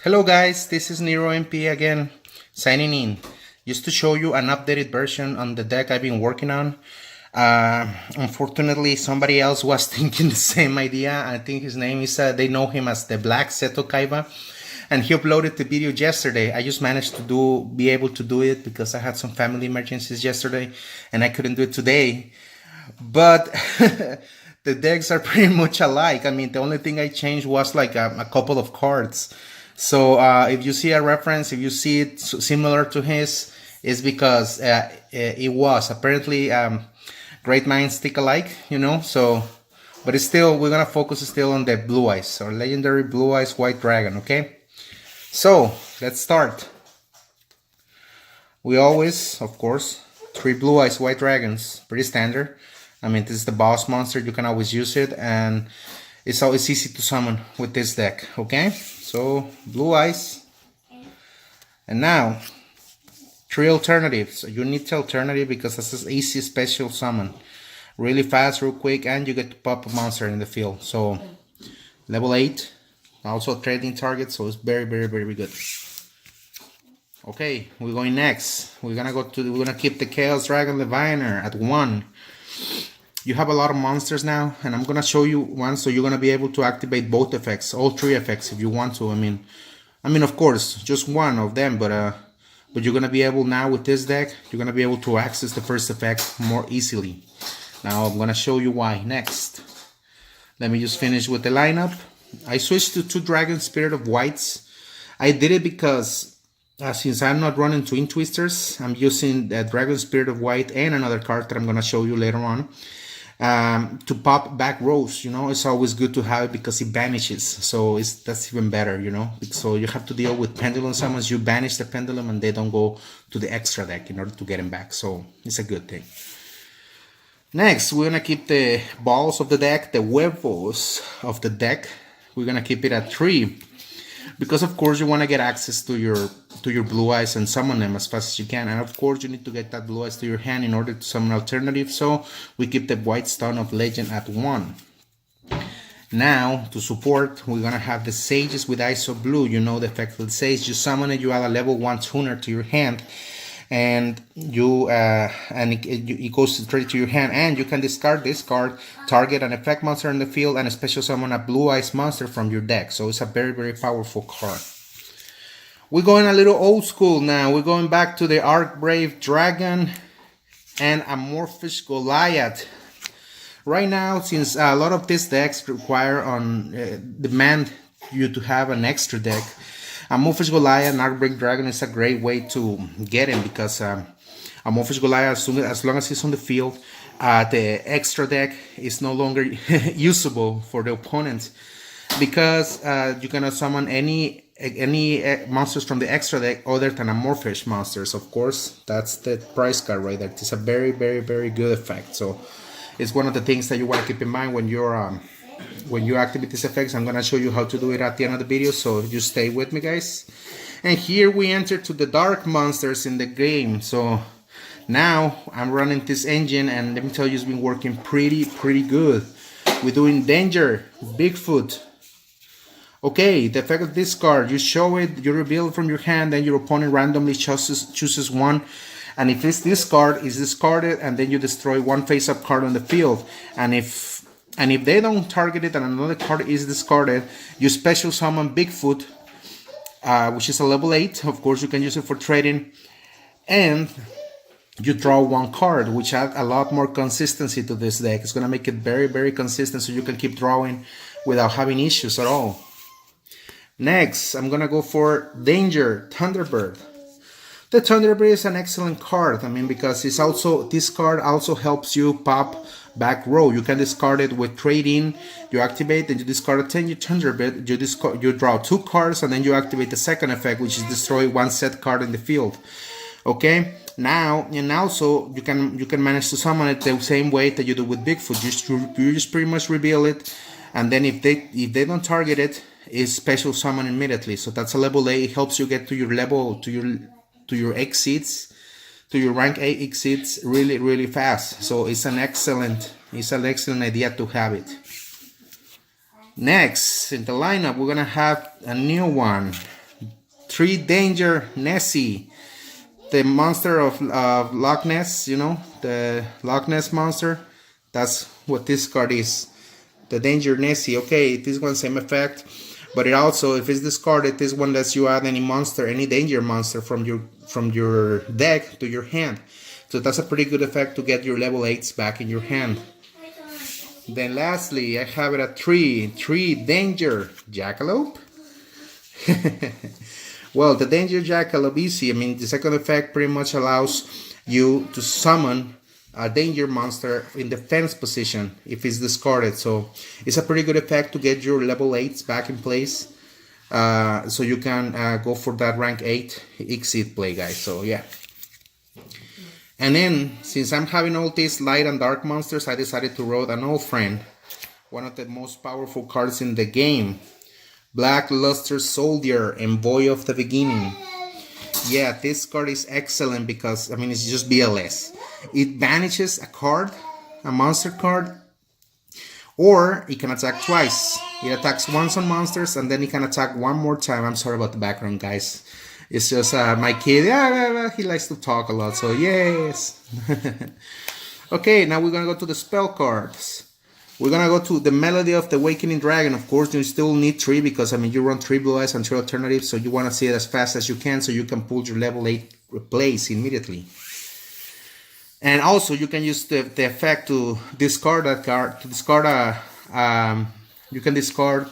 Hello guys, this is Nero MP again, signing in, just to show you an updated version on the deck I've been working on. Unfortunately, somebody else was thinking the same idea. I think his name is, they know him as the Black Seto Kaiba, and he uploaded the video yesterday. I just managed to be able to do it because I had some family emergencies yesterday, and I couldn't do it today. But the decks are pretty much alike. I mean, the only thing I changed was like a couple of cards. So if you see a reference, if you see it similar to his, it's because it was apparently great minds think alike, you know. So, but it's still, we're gonna focus still on the Blue Eyes or legendary Blue Eyes White Dragon. Okay, so let's start. We always, of course, 3 Blue Eyes White Dragons, pretty standard. I mean, this is the boss monster, you can always use it, and it's always easy to summon with this deck. Okay, so Blue Eyes. And now 3 alternatives. You need the alternative because this is easy special summon, really fast, real quick, and you get to pop a monster in the field. So level 8, also a trading target, so it's very good. Okay, we're going next. We're gonna keep the Chaos Dragon Diviner at 1. You have a lot of monsters now, and I'm gonna show you one, so you're gonna be able to activate both effects, all 3 effects if you want to. I mean, of course, just one of them, but you're gonna be able now with this deck. You're gonna be able to access the first effect more easily. Now I'm gonna show you why next. Let me just finish with the lineup. I switched to 2 Dragon Spirit of Whites. I did it because since I'm not running Twin Twisters, I'm using the Dragon Spirit of White and another card that I'm gonna show you later on. To pop back rows, you know, it's always good to have it because it banishes, so that's even better, you know. So you have to deal with pendulum summons, you banish the pendulum and they don't go to the extra deck in order to get them back, so it's a good thing. Next, we're gonna keep the balls of the deck, the huevos of the deck, we're gonna keep it at 3, because of course you want to get access to your Blue Eyes and summon them as fast as you can, and of course you need to get that Blue Eyes to your hand in order to summon alternative, so we keep the White Stone of Legend at 1. Now to support, we're gonna have the Sages with ISO Blue. You know the effect of the Sage, you summon it, you add a level 1 tuner to your hand, and it goes straight to your hand, and you can discard this card, target an effect monster in the field, and special summon a Blue Eyes monster from your deck. So it's a very powerful card. We're going a little old school now. We're going back to the Archbrave Dragon and Amorphous Goliath. Right now, since a lot of these decks require demand you to have an extra deck, Amorphous Goliath and Archbrave Dragon is a great way to get him, because Amorphous Goliath, as long as he's on the field, the extra deck is no longer usable for the opponent, because you cannot summon any monsters from the extra deck other than Amorphous monsters. Of course, that's the price card right there. It's a very good effect. So it's one of the things that you want to keep in mind when you activate these effects. I'm gonna show you how to do it at the end of the video, so just stay with me, guys. And here we enter to the dark monsters in the game. So now I'm running this engine, and let me tell you, it's been working pretty good. We're doing Danger, Bigfoot. Okay, the effect of this card, you show it, you reveal it from your hand, then your opponent randomly chooses one, and if it's this card, is discarded, and then you destroy 1 face-up card on the field. And if they don't target it and another card is discarded, you special summon Bigfoot, which is a level 8. Of course, you can use it for trading, and you draw 1 card, which adds a lot more consistency to this deck. It's gonna make it very consistent, so you can keep drawing without having issues at all. Next, I'm gonna go for Danger, Thunderbird. The Thunderbird is an excellent card, I mean, because this card also helps you pop back row. You can discard it with trading, you activate, and you discard a 10 Thunderbird, you draw 2 cards, and then you activate the second effect, which is destroy 1 set card in the field. Okay, now, and also you can manage to summon it the same way that you do with Bigfoot. You just pretty much reveal it, and then if they don't target it, is special summon immediately. So that's a level 8. It helps you get to your level, to your exceeds, to your rank 8 exceeds really fast. So it's an excellent idea to have it. Next in the lineup, we're gonna have a new one. 3 Danger Nessie, the monster of Loch Ness, you know, the Loch Ness monster. That's what this card is. The Danger Nessie. Okay, this one same effect, but it also, if it's discarded, this one lets you add any monster, any danger monster from your deck to your hand. So that's a pretty good effect to get your level 8s back in your hand. Then lastly, I have it at 3 Danger Jackalope. Well, the Danger Jackalope easy. I mean, the second effect pretty much allows you to summon a danger monster in defense position if it's discarded. So it's a pretty good effect to get your level 8s back in place. So you can go for that rank 8 exit play, guys. So yeah. And then, since I'm having all these light and dark monsters, I decided to roll an old friend. One of the most powerful cards in the game. Black Luster Soldier, Envoy of the Beginning. Yeah, this card is excellent because, I mean, it's just BLS. It banishes a card, a monster card, or it can attack twice. It attacks once on monsters, and then it can attack one more time. I'm sorry about the background, guys. It's just my kid, he likes to talk a lot, so yes. Okay, now we're going to go to the spell cards. We're going to go to the Melody of the Awakening Dragon. Of course, you still need 3 because, I mean, you run 3 blue eyes and 3 alternatives, so you want to see it as fast as you can so you can pull your level 8 replace immediately. And also, you can use the effect to discard that card, to discard you can discard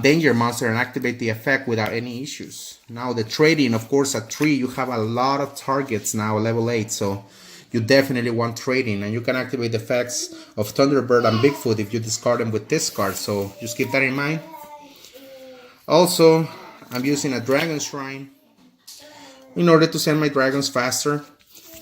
Danger Monster and activate the effect without any issues. Now the trading, of course, at 3 you have a lot of targets now, level 8, so you definitely want trading, and you can activate the effects of Thunderbird and Bigfoot if you discard them with this card, so just keep that in mind. Also, I'm using a Dragon Shrine in order to send my dragons faster,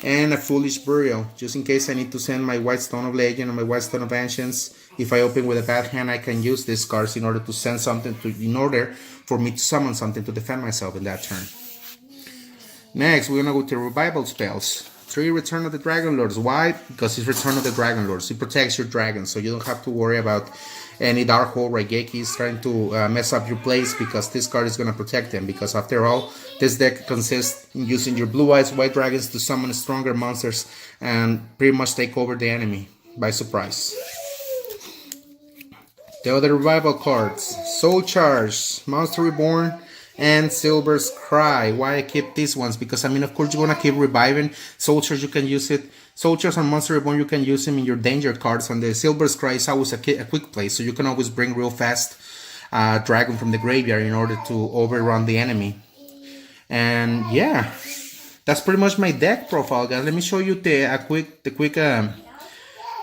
and a Foolish Burial, just in case I need to send my White Stone of Legend or my White Stone of Ancients. If I open with a bad hand, I can use these cards in order to send something in order for me to summon something to defend myself in that turn. Next, we're gonna go to revival spells. 3 Return of the Dragon Lords. Why? Because it's Return of the Dragon Lords. It protects your dragons, so you don't have to worry about any Dark Hole Raigekis trying to mess up your plays, because this card is gonna protect them. Because after all, this deck consists in using your Blue Eyes White Dragons to summon stronger monsters and pretty much take over the enemy by surprise. The other revival cards: Soul Charge, Monster Reborn, and Silver's Cry. Why I keep these ones? Because, I mean, of course, you're gonna keep reviving. Soul Charge, you can use it. Soul Charge and Monster Reborn, you can use them in your danger cards. And the Silver's Cry is always a quick play, so you can always bring real fast dragon from the graveyard in order to overrun the enemy. And yeah, that's pretty much my deck profile, guys. Let me show you the quick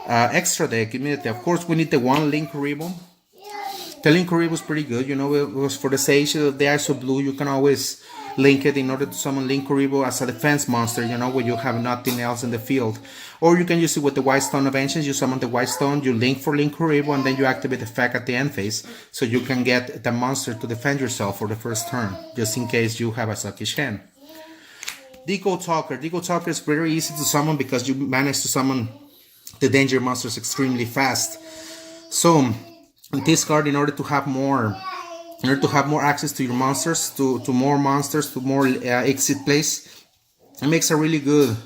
extra deck immediately. Of course, we need the one Linkuriboh. The Linkuriboh was pretty good, you know. It was for the Sage of the Ice of Blue. You can always link it in order to summon Linkuriboh as a defense monster, you know, when you have nothing else in the field. Or you can use it with the White Stone of Ancients. You summon the White Stone, you link for Linkuriboh, and then you activate the effect at the end phase, so you can get the monster to defend yourself for the first turn, just in case you have a suckish hand. Deco Talker. Deco Talker is very easy to summon because you manage to summon the danger monsters extremely fast. So this card, in order to have more access to your monsters, to more monsters, to more exit plays, it makes a really good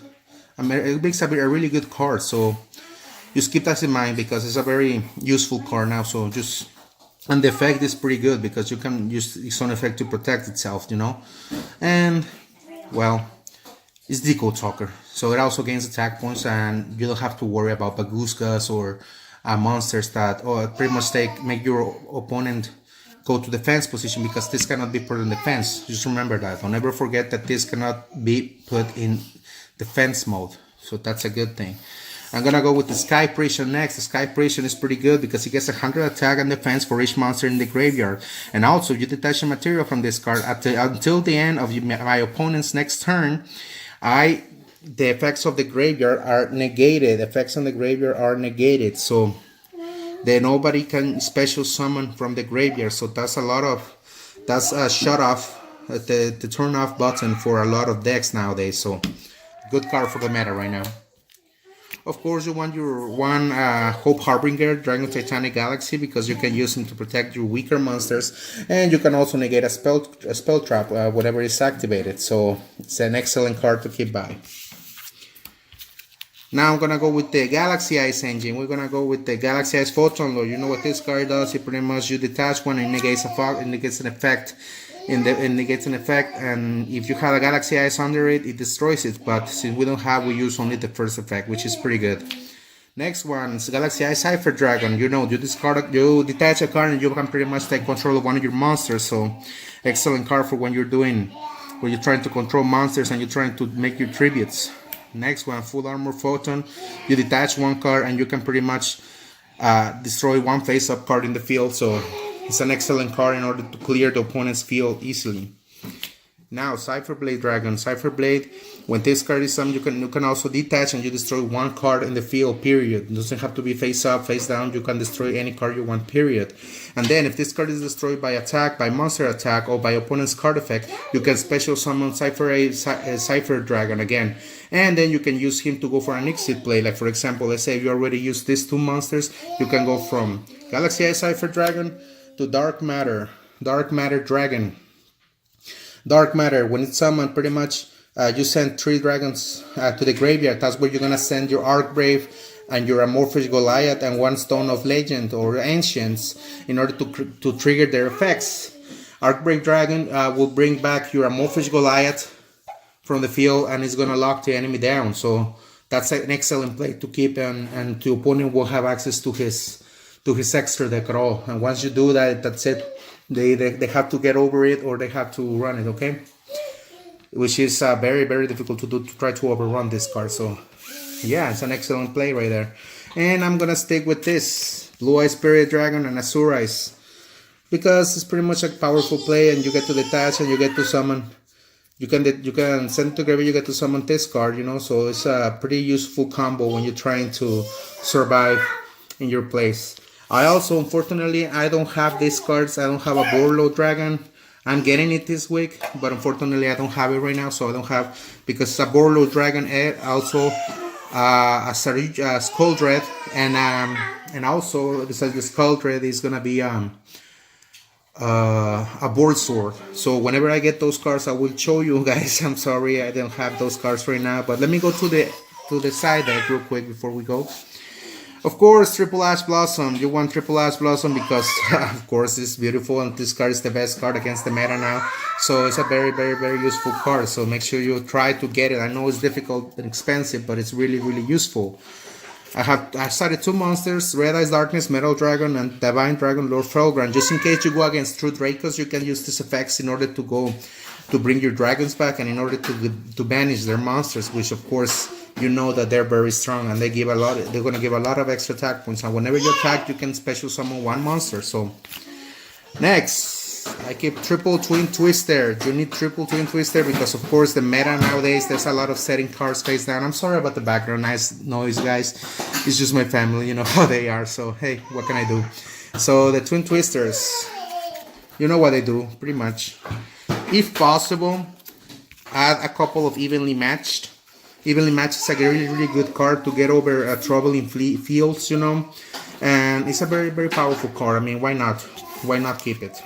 card. So just keep that in mind because it's a very useful card now. So just, and the effect is pretty good because you can use its own effect to protect itself, you know. And well, it's Deco Talker, so it also gains attack points, and you don't have to worry about Baguskas or monsters that pretty much make your opponent go to defense position, because this cannot be put in defense. Just remember that. Don't ever forget that this cannot be put in defense mode, so that's a good thing. I'm gonna go with the Sky Prison next. The Sky Prison is pretty good because it gets 100 attack and defense for each monster in the graveyard, and also you detach a material from this card until the end of my opponent's next turn. The effects of the graveyard are negated. Effects on the graveyard are negated, so then nobody can special summon from the graveyard. So that's a shut off, the turn off button for a lot of decks nowadays. So good card for the meta right now. Of course, you want your one Hope Harbinger, Dragon Titanic Galaxy, because you can use him to protect your weaker monsters, and you can also negate a spell trap whenever it's activated. So it's an excellent card to keep by. Now I'm gonna go with the Galaxy Eyes engine. We're gonna go with the Galaxy Eyes Photon Lord. You know what this card does? It pretty much you detach one and negates an effect. It negates an effect, and if you have a Galaxy Eyes under it, it destroys it. But since we don't have, we use only the first effect, which is pretty good. Next one is Galaxy Eyes Cypher Dragon. You know, you detach a card and you can pretty much take control of one of your monsters. So, excellent card for when you're trying to control monsters and you're trying to make your tributes. Next one, Full Armor Photon. You detach one card and you can pretty much destroy one face-up card in the field. So it's an excellent card in order to clear the opponent's field easily. Now, Cypher Blade Dragon. Cypher Blade, when this card is summoned, you can also detach and you destroy one card in the field, period. It doesn't have to be face up, face down. You can destroy any card you want, period. And then, if this card is destroyed by attack, by monster attack, or by opponent's card effect, you can special summon Cypher Dragon again. And then you can use him to go for an exit play. Like, for example, let's say if you already used these two monsters, you can go from Galaxy Eye Cypher Dragon to Dark Matter Dragon. Dark Matter, when it's summoned, pretty much you send 3 dragons to the graveyard. That's where you're going to send your Archbrave and your Amorphous Goliath and 1 Stone of Legend or Ancients in order to trigger their effects. Archbrave Dragon will bring back your Amorphous Goliath from the field and it's going to lock the enemy down. So that's an excellent play to keep, and the opponent will have access to his extra deck at all. And once you do that, that's it. They have to get over it or they have to run it, okay? Which is very, very difficult to do, to try to overrun this card. So, yeah, it's an excellent play right there. And I'm going to stick with this. Blue Eye Spirit Dragon and Azure Eyes. Because it's pretty much a powerful play and you get to detach and you get to summon. You can send to graveyard, you get to summon this card, you know. So it's a pretty useful combo when you're trying to survive in your place. I also, unfortunately, I don't have these cards. I don't have a Borlo Dragon. I'm getting it this week, but unfortunately, I don't have it right now. So I don't have, because it's a Borlo Dragon, also a Skull Dread, and also besides the Skull Dread is gonna be a Board Sword. So whenever I get those cards, I will show you guys. I'm sorry, I don't have those cards right now, but let me go to the side deck real quick before we go. Of course, Triple Ash Blossom. You want Triple Ash Blossom because, of course, it's beautiful and this card is the best card against the meta now. So it's a very, very, very useful card. So make sure you try to get it. I know it's difficult and expensive, but it's really, really useful. I started 2 monsters, Red Eyes Darkness, Metal Dragon, and Divine Dragon Lord Felgrand. Just in case you go against True Dracos, you can use these effects in order to bring your dragons back and in order to banish their monsters, which of course you know that they're very strong and they're going to give a lot of extra attack points, and whenever you attack you can special summon 1 monster. So next, I keep Triple Twin Twister. You need Triple Twin Twister because of course the meta nowadays, there's a lot of setting cards face down. I'm sorry about the background noise, guys. It's just my family, you know how they are. So hey, what can I do? So the Twin Twisters, you know what they do pretty much. If possible, add a couple of Evenly Matched. Evenly Matched is a really, really good card to get over troubling fields, you know. And it's a very, very powerful card. I mean, why not? Why not keep it?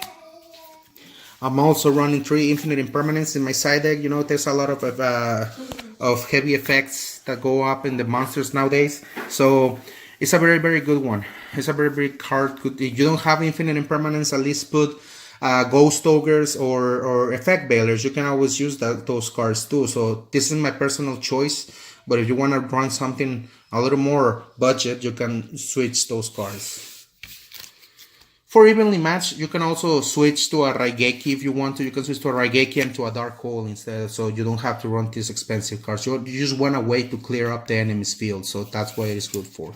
I'm also running 3 Infinite Impermanence in my side deck. You know, there's a lot of heavy effects that go up in the monsters nowadays. So it's a very, very good one. It's a very, very card. If you don't have Infinite Impermanence, at least put Ghost Ogres or Effect Bailers. You can always use those cards too. So this is my personal choice, but if you want to run something a little more budget, you can switch those cards. For Evenly Matched, you can also switch to a Raigeki if you want to. You can switch to a Raigeki and to a Dark Hole instead, so you don't have to run these expensive cards. You just want a way to clear up the enemy's field, so that's what it is good for.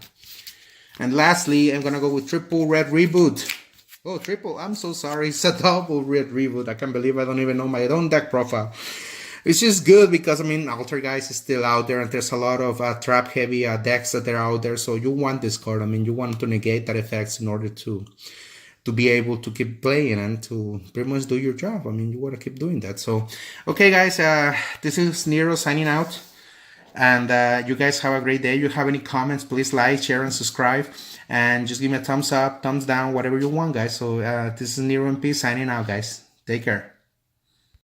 And lastly, I'm gonna go with Triple Red Reboot. Oh, triple, I'm so sorry, it's a double Red Reboot. I can't believe I don't even know my own deck profile. It's just good because, I mean, Altergeist is still out there and there's a lot of trap heavy decks that are out there, so you want this card. I mean, you want to negate that effects in order to be able to keep playing and to pretty much do your job. I mean, you want to keep doing that. So, okay, guys, this is Nero signing out. And you guys have a great day. If you have any comments, please like, share, and subscribe. And just give me a thumbs up, thumbs down, whatever you want, guys. So this is Nero MP signing out, guys. Take care.